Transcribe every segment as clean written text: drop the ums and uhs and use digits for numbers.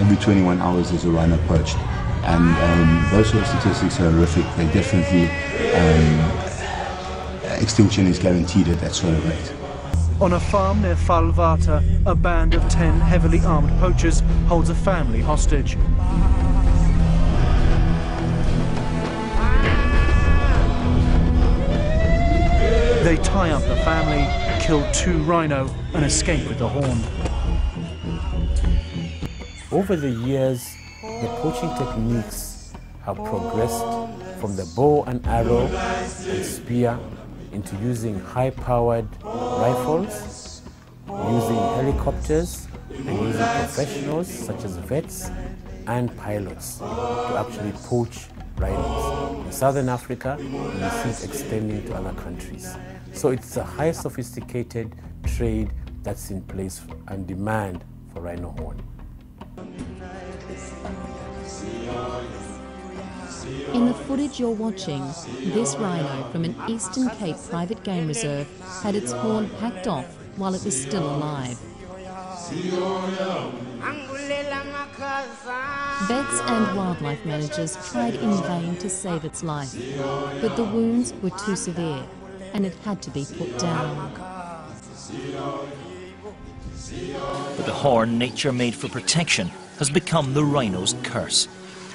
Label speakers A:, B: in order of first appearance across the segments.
A: every 21 hours there's a rhino poached. And those sort of statistics are horrific. They definitely, extinction is guaranteed at that sort of rate.
B: On a farm near Falvata, a band of 10 heavily armed poachers holds a family hostage. They tie up the family, kill 2 rhino and escape with the horn.
C: Over the years, the poaching techniques have progressed from the bow and arrow and spear into using high-powered rifles, using helicopters, and using professionals such as vets and pilots to actually poach rhinos. In Southern Africa, we see it extending to other countries. So it's a high sophisticated trade that's in place and demand for rhino horn.
D: In the footage you're watching, this rhino from an Eastern Cape private game reserve had its horn hacked off while it was still alive. Vets and wildlife managers tried in vain to save its life, but the wounds were too severe and it had to be put down.
E: But the horn nature made for protection has become the rhino's curse.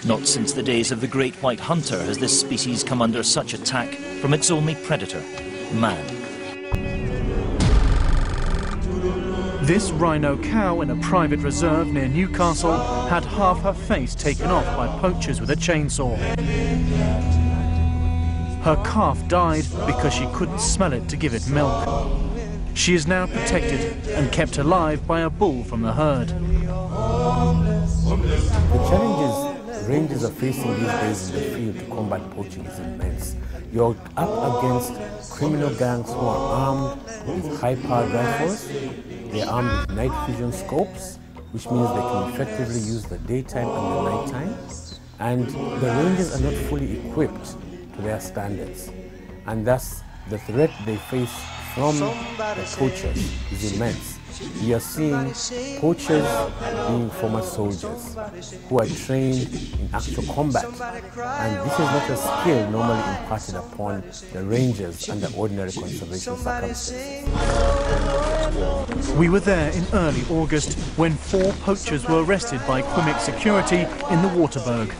E: Not since the days of the great white hunter has this species come under such attack from its only predator, man.
B: This rhino cow in a private reserve near Newcastle had half her face taken off by poachers with a chainsaw. Her calf died because she couldn't smell it to give it milk. She is now protected and kept alive by a bull from the herd.
C: The challenges rangers are facing these days in the field to combat poaching is immense. You're up against criminal gangs who are armed with high-powered rifles. They're armed with night vision scopes, which means they can effectively use the daytime and the nighttime. And the rangers are not fully equipped to their standards. And thus, the threat they face from the poachers is immense. We are seeing poachers being former soldiers who are trained in actual combat. And this is not a skill normally imparted upon the rangers under ordinary conservation circumstances.
B: We were there in early August when 4 poachers were arrested by Quimic security in the Waterberg.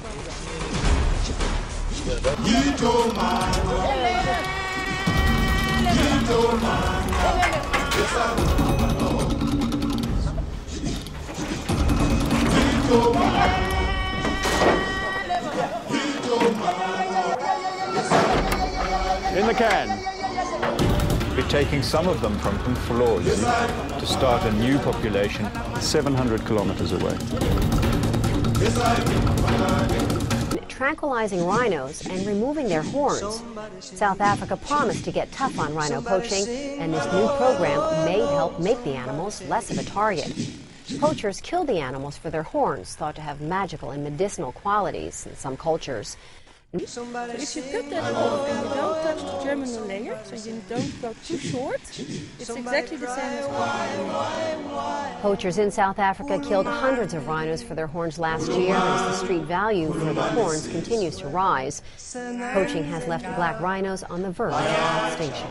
F: In the can. We're taking some of them from Florian to start a new population 700 kilometers away.
G: Tranquilizing rhinos and removing their horns. South Africa promised to get tough on rhino poaching, and this new program may help make the animals less of a target. Poachers kill the animals for their horns, thought to have magical and medicinal qualities in some cultures.
H: If you cut that off and you don't touch the terminal layer, so you don't go too short, it's exactly the same as poaching.
G: Poachers in South Africa killed hundreds of rhinos for their horns last year as the street value for the horns continues to rise. Poaching has left black rhinos on the verge of extinction.